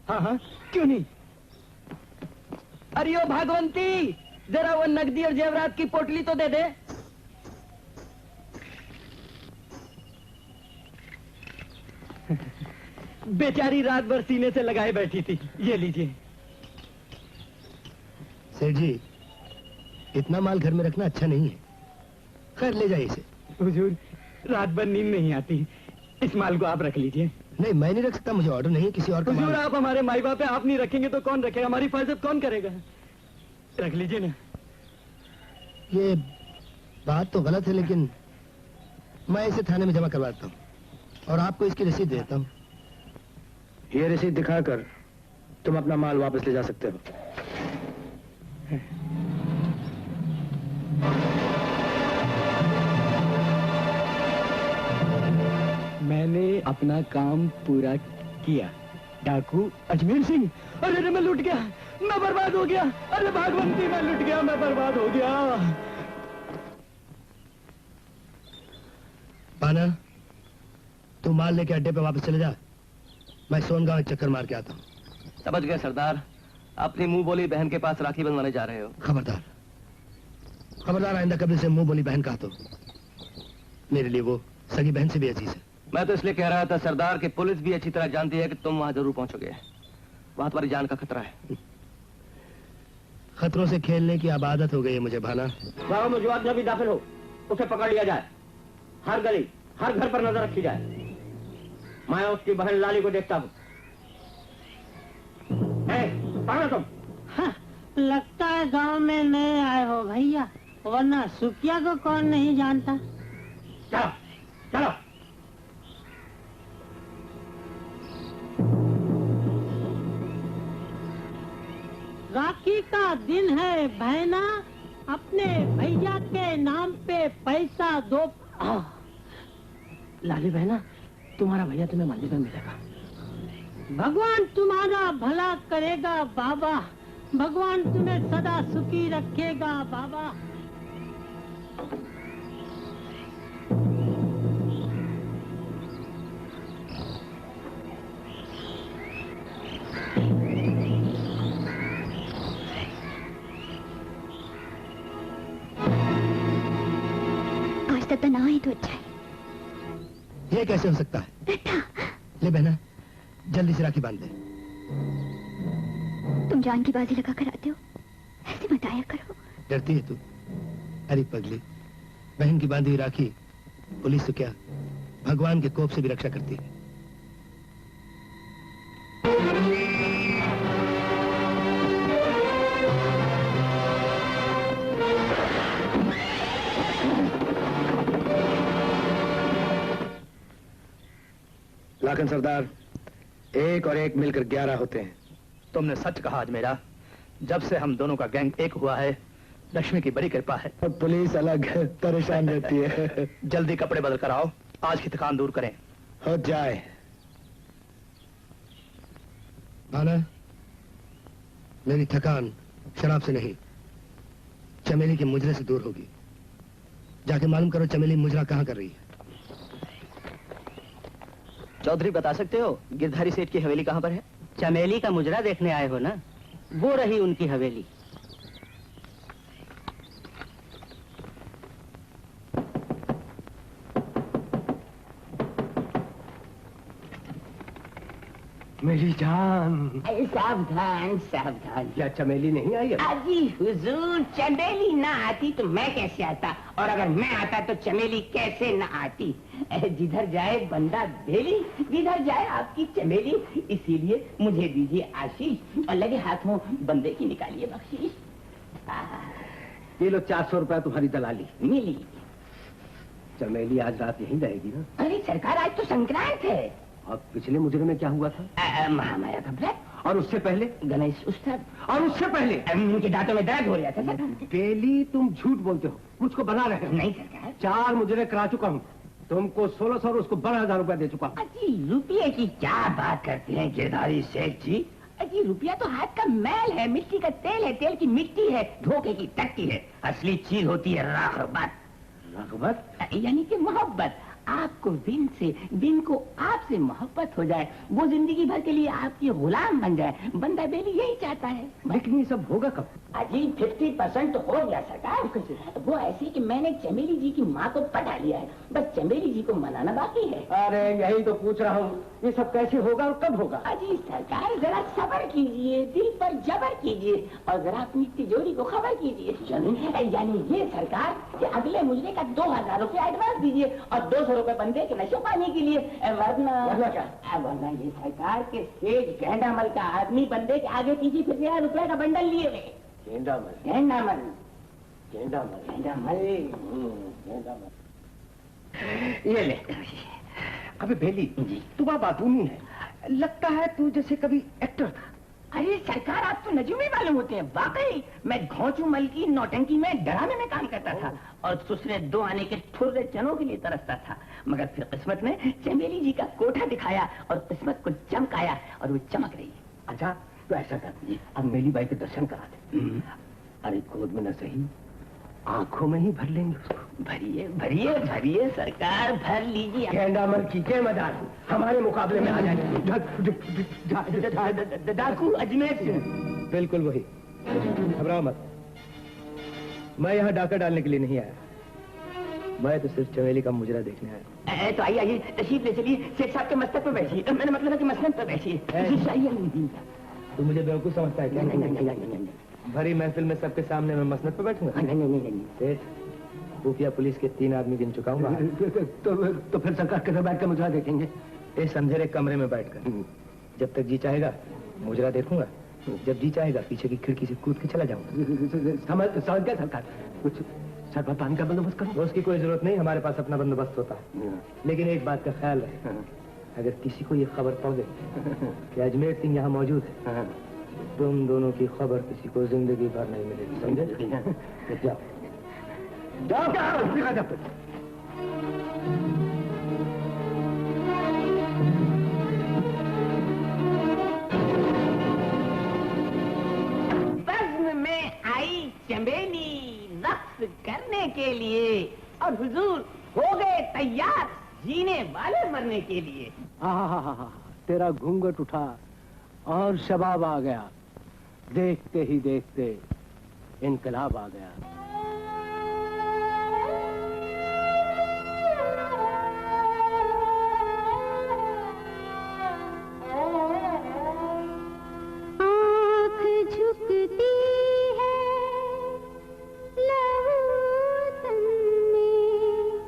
हाँ हाँ, क्यों नहीं। अरे ओ भागवंती, जरा वो नकदी और जेवरात की पोटली तो दे दे। बेचारी रात भर सीने से लगाए बैठी थी। ये लीजिए। सेठ जी, इतना माल घर में रखना अच्छा नहीं है। खैर ले जाइए इसे। हुजूर, रात भर नींद नहीं आती, इस माल को आप रख लीजिए। नहीं, मैं नहीं रख सकता, मुझे ऑर्डर नहीं है किसी और का माल। हुजूर, आप हमारे माई बाप है, आप नहीं रखेंगे तो कौन रखेगा? हमारी हिफाजत कौन करेगा? रख लीजिए ना। ये बात तो गलत है, लेकिन मैं इसे थाने में जमा करवाता हूँ और आपको इसकी रसीद देता हूँ। ये रसीद दिखाकर तुम अपना माल वापस ले जा सकते हो। मैंने अपना काम पूरा किया। डाकू अजमेर सिंह, अरे मैं लुट गया, मैं बर्बाद हो गया। अरे भागवंती, मैं लुट गया, मैं बर्बाद हो गया। पाना, तू माल लेके अड्डे पे वापस चले जा, मैं सोनगांव एक चक्कर मार के आता हूँ। समझ गए सरदार, अपनी मुंह बोली बहन के पास राखी बंधवाने जा रहे हो। खबरदार, खबरदार, आइंदा कभी से मुंह बोली बहन कहा तो मेरे लिए वो सगी बहन से भी अजीज है। मैं तो इसलिए कह रहा था सरदार कि पुलिस भी अच्छी तरह जानती है कि तुम वहां जरूर पहुंचोगे। वहां तुम्हारी जान का खतरा है। खतरों से खेलने की अब आदत हो गई है मुझे भाना। गाँव में जो आदमी भी दाखिल हो, उसे पकड़ लिया जाए। हर गली, हर घर पर नजर रखी जाए। मैं उसकी बहन लाली को देखता हूँ। तुम? हाँ, लगता है गांव में नए आए हो भैया, वरना सुखिया को कौन नहीं जानता। चलो चलो। राखी का दिन है बहना, अपने भैया के नाम पे पैसा दो। लाली बहना, तुम्हारा भैया तुम्हें मंदिर में मिलेगा। भगवान तुम्हारा भला करेगा बाबा, भगवान तुम्हें सदा सुखी रखेगा बाबा। आज तक तो ना ही तो अच्छा है। ये कैसे हो सकता है? ले बहना, जल्दी से राखी बांध दे। तुम जान की बाजी लगा कर आते हो, ऐसे मत आया करो। डरती है तू? अरे पगली, बहन की बांधी हुई राखी पुलिस तो क्या, भगवान के कोप से भी रक्षा करती है। लाखन सरदार, एक और एक मिलकर 11 होते हैं। तुमने सच कहा अजमेरा, जब से हम दोनों का गैंग एक हुआ है, लक्ष्मी की बड़ी कृपा है। और पुलिस अलग परेशान रहती है। जल्दी कपड़े बदल कर आओ, आज की थकान दूर करें। हो जाए। भाना, मेरी थकान शराब से नहीं, चमेली के मुजरे से दूर होगी। जाके मालूम करो चमेली मुजरा कहाँ कर रही है। चौधरी बता सकते हो गिरधारी सेठ की हवेली कहाँ पर है? चमेली का मुजरा देखने आए हो ना, वो रही उनकी हवेली। मेरी जान। सावधान सावधान। क्या चमेली नहीं आई? अजी हुजूर, चमेली ना आती तो मैं कैसे आता, और अगर मैं आता तो चमेली कैसे ना आती। जिधर जाए बंदा भेली, जिधर जाए आपकी चमेली। इसीलिए मुझे दीजिए आशीष और लगे हाथों बंदे की निकालिए बख्शीश। ये लो 400 रुपया तुम्हारी दलाली। मिली। चमेली आज रात यहीं रहेगी ना? अरे सरकार, आज तो संक्रांत है। और पिछले मुजरे में क्या हुआ था? महामाया का व्रत। और उससे पहले गणेश उत्सव। और उससे पहले उनके दांतों में दर्द हो रहा था सर। डेली तुम झूठ बोलते हो, मुझको बना रहे हो। नहीं सरकार, 4 मुजरे करा चुका हूँ, तुमको 1600 और उसको 12,000 रुपया दे चुका हूँ। अजी रुपये की क्या बात करते हैं गिरधारी सेठ जी। अजी रुपया तो हाथ का मैल है, मिट्टी का तेल है, तेल की मिट्टी है, धोखे की टट्टी है। असली चीज होती है रग़बत। रग़बत यानी कि मोहब्बत। आपको बिन को आपसे मोहब्बत हो जाए, वो जिंदगी भर के लिए आपकी गुलाम बन जाए, बंदा बेली यही चाहता है। लेकिन ये सब होगा कब? अजी 50% हो गया सरकार। वो ऐसी कि मैंने चमेली जी की माँ को पटा लिया है, बस चमेली जी को मनाना बाकी है। अरे यही तो पूछ रहा हूँ, ये सब कैसे होगा और कब होगा? अजी सरकार जरा सब्र कीजिए, दिल पर जबर कीजिए और जरा अपनी तिजोरी को खबर कीजिए। यानी ये सरकार कि अगले मुजरे का 2000 रुपया एडवांस दीजिए और 200 रुपए बंदे के नशे पानी के लिए, वरना ये सरकार के सेठ गेंडामल का आदमी बंदे के आगे पीछे फिर 1000 रुपए का बंडल लिए हुए। गेंडामल ये ले। अबे बेली, तू बाप आदमी है, लगता है तू जैसे कभी एक्टर था। अरे सरकार आप तो नजूमी मालूम होते हैं। वाकई मैं घोंचू मल की नौटंकी में डरामे में काम करता था और दूसरे 2 आने के ठुर्रे चनों के लिए तरसता था, मगर फिर किस्मत ने चमेली जी का कोठा दिखाया और किस्मत को चमकाया और वो चमक रही है। अच्छा तो ऐसा कर, अब मेली बाई के दर्शन करा दे। अरे गोद में न सही, आंखों में ही भर लेंगे उसको। भरिए भरिए भरिए सरकार, भर लीजिए। गेंडामल की जय मदार हमारे मुकाबले में आ जाएंगे। डाकू अजमेर सिंह। बिल्कुल वही, घबराओ मत। मैं यहाँ डाका डालने के लिए नहीं आया, मैं तो सिर्फ चमेली का मुजरा देखने आया। तो आइए आइए, तशरीफ ले चलिए, सेठ साहब के मस्तक पे बैठिए। मैंने मतलब है कि मसलन पे बैठिए। तू मुझे बेवकूफ समझता है क्या? नहीं, भरी महफिल में सबके सामने मैं मसनद पे बैठूंगा? नहीं। सेठ, खुफिया पुलिस के 3 आदमी गिन चुकाऊंगा। तो फिर सरकार किधर बैठ कर मुजरा देखेंगे? इस अंधेरे कमरे में बैठकर। जब तक जी चाहेगा मुजरा देखूंगा, जब जी चाहेगा पीछे की खिड़की से कूद के चला जाऊंगा। समझ गया सरकार? कुछ शरबत पानी का बंदोबस्त करो। उसकी कोई जरूरत नहीं, हमारे पास अपना बंदोबस्त होता है। लेकिन एक बात का ख्याल रहे, अगर किसी को ये खबर पहुंचे कि अजमेर सिंह यहाँ मौजूद है, तुम दोनों की खबर किसी को जिंदगी भर नहीं मिलेगी, समझे? जाओ जाओ। बज़्म में आई चमेली रक्स करने के लिए और हुजूर हो गए तैयार जीने वाले मरने के लिए। आहा, तेरा घूंघट उठा और शबाब आ गया, देखते ही देखते इनकलाब आ गया। आँख झुकती है लहू तन में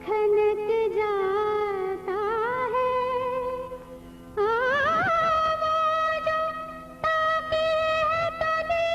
खनक जाता है, आवाज़ ताकी है तने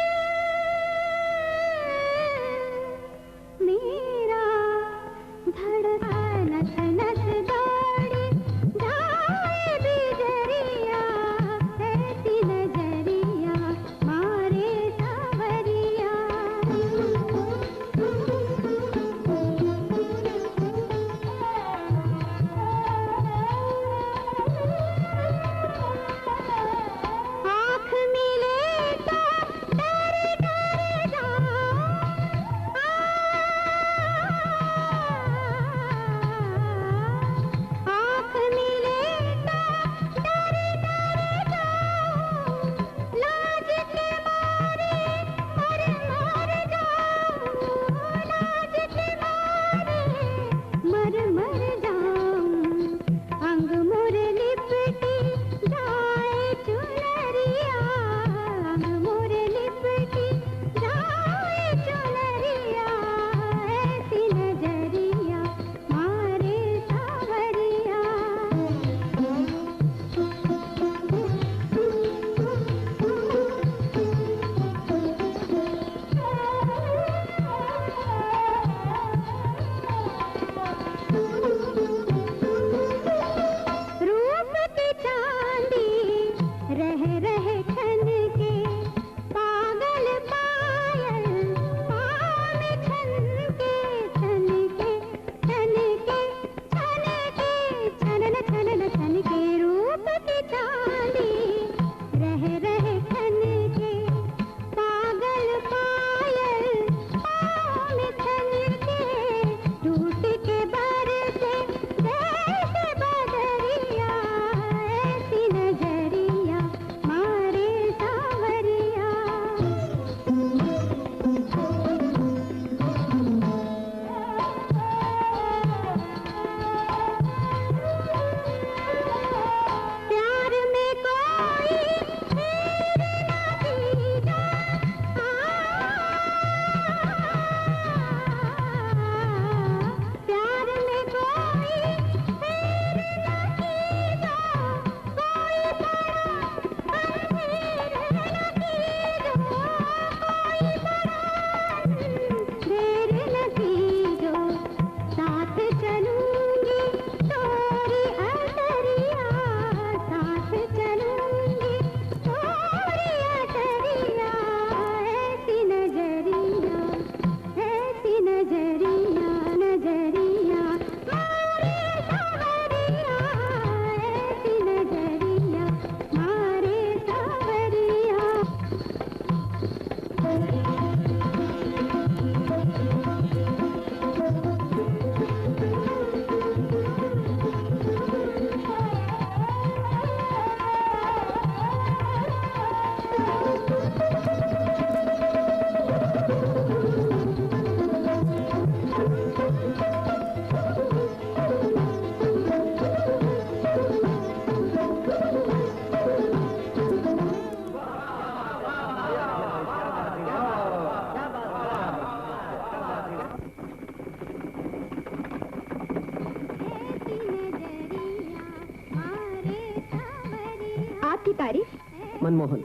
मनमोहन।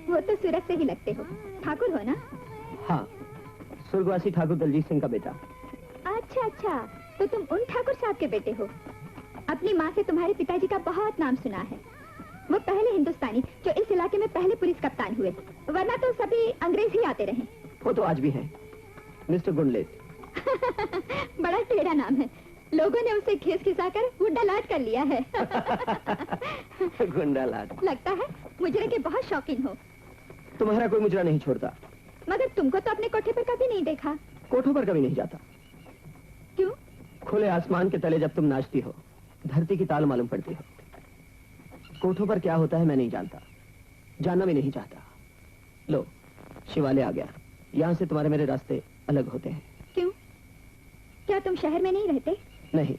वो तो सूरत से ही लगते हो। ठाकुर हो ना? हाँ, स्वर्गवासी ठाकुर दलजीत सिंह का बेटा। अच्छा अच्छा, तो तुम उन ठाकुर साहब के बेटे हो। अपनी माँ से तुम्हारे पिताजी का बहुत नाम सुना है। वो पहले हिंदुस्तानी जो इस इलाके में पहले पुलिस कप्तान हुए, वरना तो सभी अंग्रेज ही आते रहे। वो तो आज भी हैं, मिस्टर गुंडलेट। बड़ा टेढ़ा नाम है। लोगों ने उसे खीस खिसाकर गुंडालाट कर लिया है। गुंडालाट। लगता है मुजरे के बहुत शौकीन हो। तुम्हारा कोई मुजरा नहीं छोड़ता। मगर तुमको तो अपने कोठे पर कभी नहीं देखा। कोठों पर कभी नहीं जाता। क्यों? खुले आसमान के तले जब तुम नाचती हो, धरती की ताल मालूम पड़ती हो। कोठों पर क्या होता है मैं नहीं जानता, जानना भी नहीं चाहता। लो, शिवालय आ गया। यहाँ से तुम्हारे मेरे रास्ते अलग होते हैं। क्यों? क्या तुम शहर में नहीं रहते? नहीं,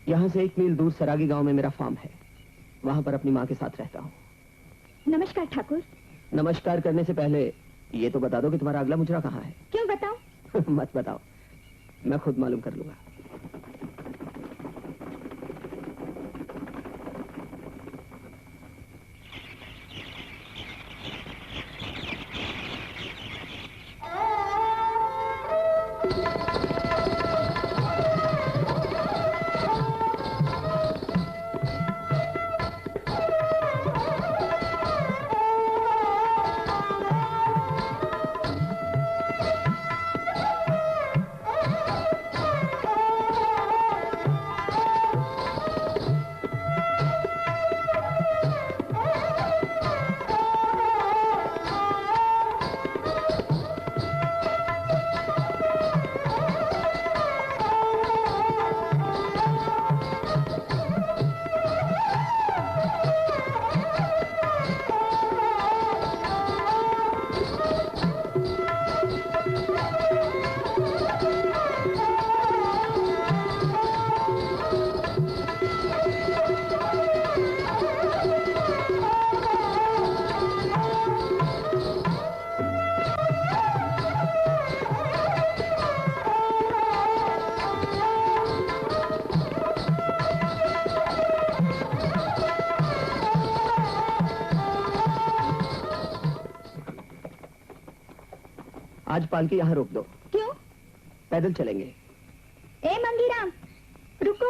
यहाँ से 1 मील दूर सरागी गांव में मेरा फार्म है। वहाँ पर अपनी माँ के साथ रहता हूँ। नमस्कार ठाकुर। नमस्कार करने से पहले ये तो बता दो कि तुम्हारा अगला मुजरा कहाँ है। क्यों बताऊं? मत बताओ, मैं खुद मालूम कर लूंगा। आज पालकी यहाँ रोक दो। क्यों? पैदल चलेंगे। ए मंगीराम, रुको।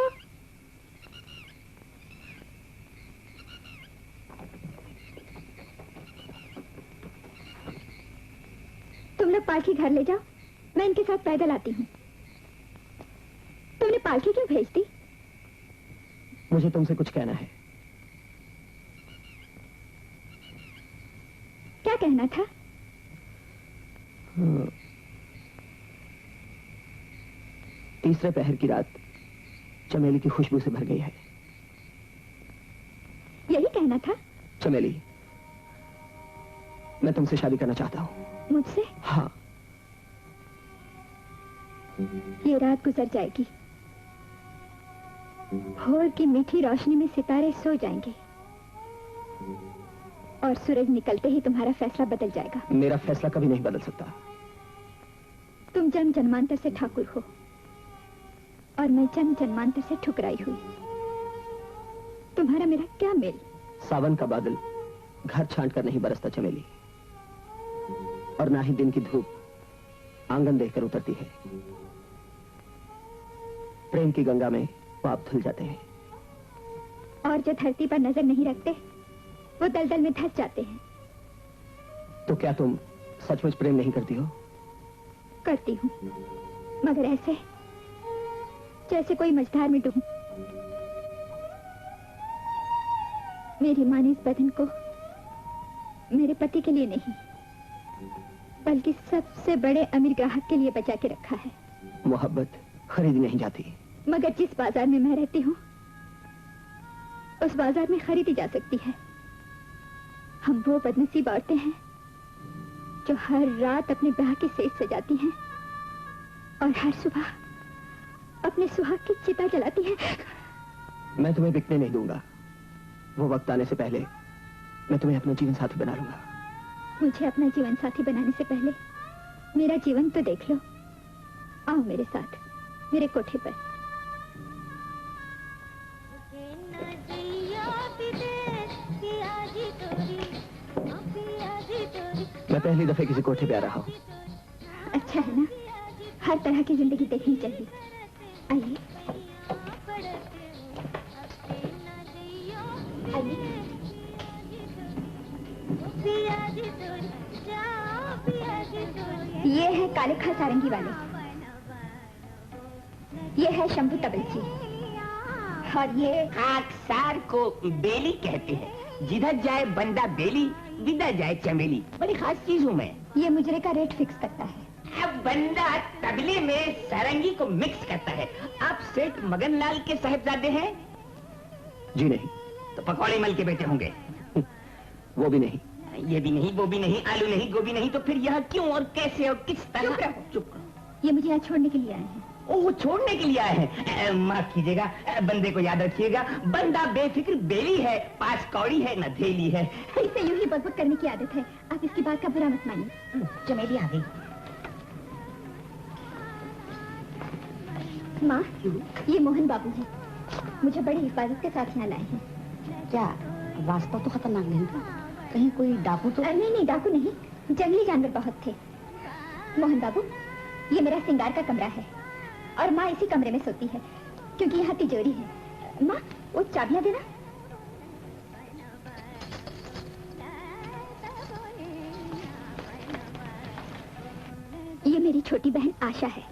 तुम लोग पालकी घर ले जाओ, मैं इनके साथ पैदल आती हूँ। तुमने पालकी क्यों भेज दी? मुझे तुमसे कुछ कहना है। क्या कहना था? तीसरे पहर की रात चमेली की खुशबू से भर गई है। यही कहना था? चमेली, मैं तुमसे शादी करना चाहता हूँ। मुझसे? हाँ। ये रात गुजर जाएगी, भोर की मीठी रोशनी में सितारे सो जाएंगे और सूरज निकलते ही तुम्हारा फैसला बदल जाएगा। मेरा फैसला कभी नहीं बदल सकता। तुम जन्म जन्मांतर से ठाकुर हो और मैं जन्म जन्मांतर से ठुकराई हुई। तुम्हारा मेरा क्या मेल? सावन का बादल घर छांट कर नहीं बरसता चमेली, और ना ही दिन की धूप आंगन देखकर उतरती है। प्रेम की गंगा में पाप धुल जाते हैं, और जो धरती पर नजर नहीं रखते वो दलदल में धंस जाते हैं। तो क्या तुम सचमुच प्रेम नहीं करती हो? करती हूँ, मगर ऐसे जैसे कोई मझधार में डूबूं। मेरी माँ ने इस बदन को मेरे पति के लिए नहीं, बल्कि सबसे बड़े अमीर ग्राहक के लिए बचा के रखा है। मोहब्बत खरीदी नहीं जाती। मगर जिस बाजार में मैं रहती हूँ उस बाजार में खरीदी जा सकती है। हम वो बदनसीब औरतें हैं जो हर रात अपने ब्याह की सेज सजाती हैं और हर सुबह अपने सुहाग की चिता जलाती हैं। मैं तुम्हें बिकने नहीं दूंगा। वो वक्त आने से पहले मैं तुम्हें अपना जीवन साथी बना लूंगा। मुझे अपना जीवन साथी बनाने से पहले मेरा जीवन तो देख लो। आओ मेरे साथ मेरे कोठे पर। मैं पहली दफे किसी कोठे पे आ रहा हूँ। अच्छा है ना, हर तरह की जिंदगी देखनी चाहिए। आइए आइए। ये है काले खां सारंगी वाले, ये है शंभू तबलची, और ये खाकसार को बेली कहते हैं। जिधर जाए बंदा बेली, जिधर जाए चमेली। बड़ी खास चीज हूँ मैं। ये मुजरे का रेट फिक्स करता है। अब बंदा तबले में सारंगी को मिक्स करता है। आप सेठ मगनलाल के साहिबजादे हैं? जी नहीं। तो पकौड़े मल के बेटे होंगे? वो भी नहीं। ये भी नहीं, वो भी नहीं, आलू नहीं, गोभी नहीं, तो फिर यह क्यों और कैसे और किस तरह? चुप रहो। चुप रहो। ये मुझे यहाँ छोड़ने के लिए आए हैं। ओह, छोड़ने के लिए आए हैं। माफ कीजिएगा, बंदे को याद रखिएगा, बंदा बेफिक्र बेली है, पास कौड़ी है न धेली है। इसे यूं ही बकबक करने की आदत है, आप इसकी बात का बुरा मत मानिए। चमेली आ गई। माँ, ये मोहन बाबू हैं, मुझे बड़ी हिफाजत के साथ यहाँ लाए हैं। क्या रास्ता तो खतरनाक नहीं था? कहीं कोई डाकू तो? नहीं, डाकू नहीं, जंगली जानवर बहुत थे। मोहन बाबू, ये मेरा सिंगार का कमरा है और माँ इसी कमरे में सोती है, क्योंकि यहाँ तिजोरी है। माँ, वो चाबियाँ देना। ये मेरी छोटी बहन आशा है।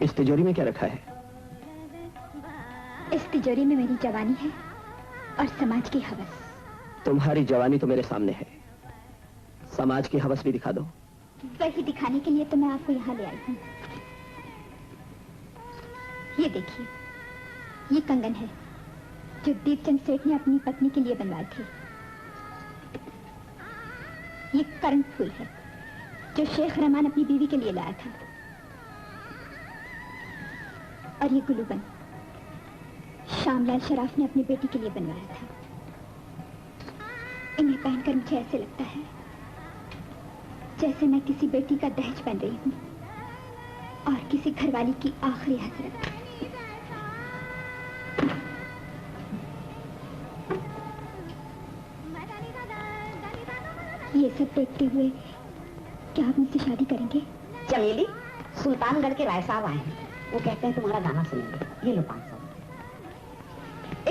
इस तिजोरी में क्या रखा है? इस तिजोरी में मेरी जवानी है और समाज की हवस। तुम्हारी जवानी तो मेरे सामने है, समाज की हवस भी दिखा दो। वही दिखाने के लिए तो मैं आपको यहाँ ले आई हूँ। ये देखिए, ये कंगन है जो दीपचंद सेठ ने अपनी पत्नी के लिए बनवाए थे। ये करण फूल है जो शेख रहमान अपनी बीवी के लिए लाया था। और ये गुलूबन श्यामलाल शराफ ने अपनी बेटी के लिए बनवाया था। इन्हें पहनकर मुझे ऐसे लगता है जैसे मैं किसी बेटी का दहेज बन रही हूँ और किसी घरवाली की आखिरी हसरत। ये सब देखते हुए क्या आप मुझसे शादी करेंगे? चमेली, सुल्तानगढ़ के राय साहब आए हैं, वो कहते हैं तुम्हारा गाना सुनेंगे। ये लो 500।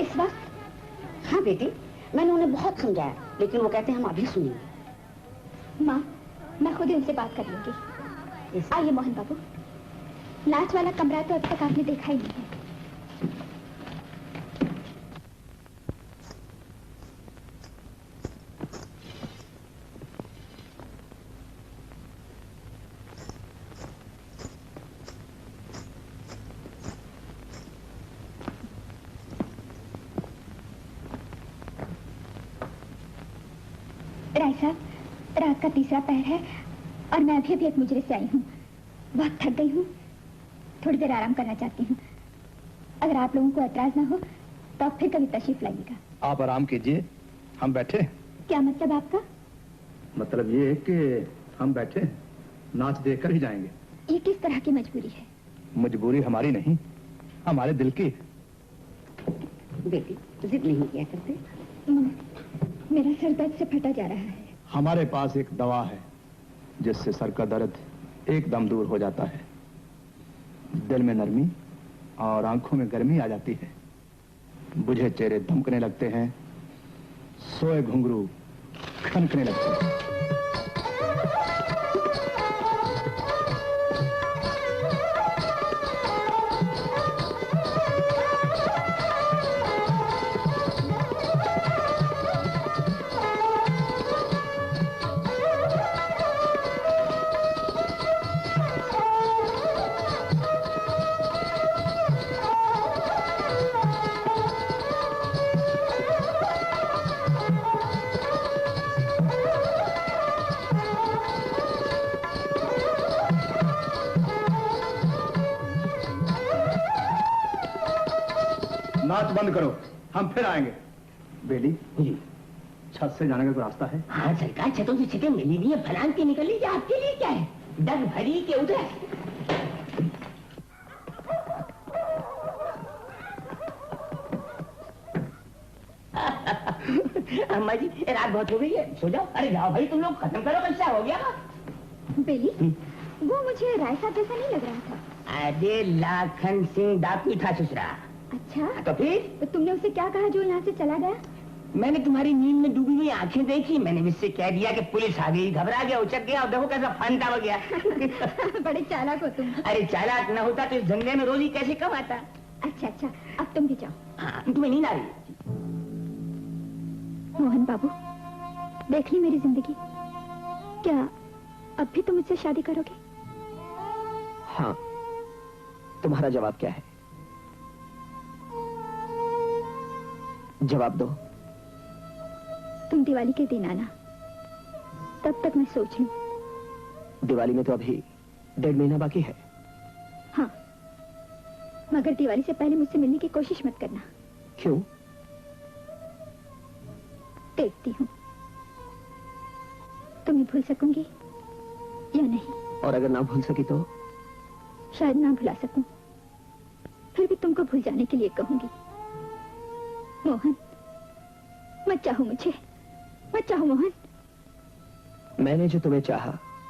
इस वक्त? हाँ बेटी, मैंने उन्हें बहुत समझाया, लेकिन वो कहते हैं हम अभी सुनेंगे। माँ, मैं खुद ही उनसे बात कर लूंगी। आइए मोहन बाबू, नाच वाला कमरा तो अब तक आपने देखा ही नहीं है। राय साहब, रात का तीसरा पहर है और मैं अभी एक मुजरे से आई हूँ। बहुत थक गई हूँ, थोड़ी देर आराम करना चाहती हूँ। अगर आप लोगों को ऐतराज ना हो तो आप फिर कभी तशरीफ लाइएगा। आप आराम कीजिए, हम बैठे। क्या मतलब आपका? मतलब ये है कि हम बैठे नाच देखकर ही जाएंगे। ये किस तरह की मजबूरी है? मजबूरी हमारी नहीं, हमारे दिल की। बेटी, जिद नहीं किया करते। मेरा सर दर्द से फटा जा रहा है। हमारे पास एक दवा है जिससे सर का दर्द एकदम दूर हो जाता है। दिल में नरमी और आंखों में गर्मी आ जाती है। बुझे चेहरे धमकने लगते हैं, सोए घुंघरू खनकने लगते हैं। नाच बंद करो, हम फिर आएंगे। बेली जी, छत से जाने का कोई रास्ता है? हाँ सरकार, छतों से छतें मिली नहीं है, फलांग के निकल लीजिए। आपके लिए क्या है, डग भरी के उधर। अम्मा जी रात बहुत हो गई है, सो जाओ। अरे जाओ भाई, तुम लोग खत्म करो, कल हो गया। बेली, वो मुझे राय साहब जैसा नहीं लग रहा था। अरे लाखन सिंह डाकू था ससुरा। अच्छा, तो फिर तो तुमने उसे क्या कहा जो यहाँ से चला गया? मैंने तुम्हारी नींद में डूबी हुई आंखें देखी, मैंने उससे कह दिया कि पुलिस आ गई, घबरा गया, उचक गया, और देखो कैसा फंदा हो गया। बड़े चालाक हो तुम। अरे चालाक न होता तो इस धंधे में रोजी कैसे कमाता। अच्छा अच्छा, अब तुम भी जाओ। हाँ, तुम्हें नींद आ रही? मोहन बाबू, देख ली मेरी जिंदगी, क्या अब भी तुम मुझसे शादी करोगे? हाँ, तुम्हारा जवाब क्या है? जवाब दो। तुम दिवाली के दिन आना, तब तक मैं सोच लूं। दिवाली में तो अभी 1.5 महीना बाकी है। हाँ, मगर दिवाली से पहले मुझसे मिलने की कोशिश मत करना। क्यों? देखती हूँ तुम्हें भूल सकूंगी या नहीं। और अगर ना भूल सकी तो? शायद ना भुला सकूं, फिर भी तुमको भूल जाने के लिए कहूंगी। मोहन, मत चाहो मुझे, मत चाहो मोहन। मैंने जो तुम्हें चाहा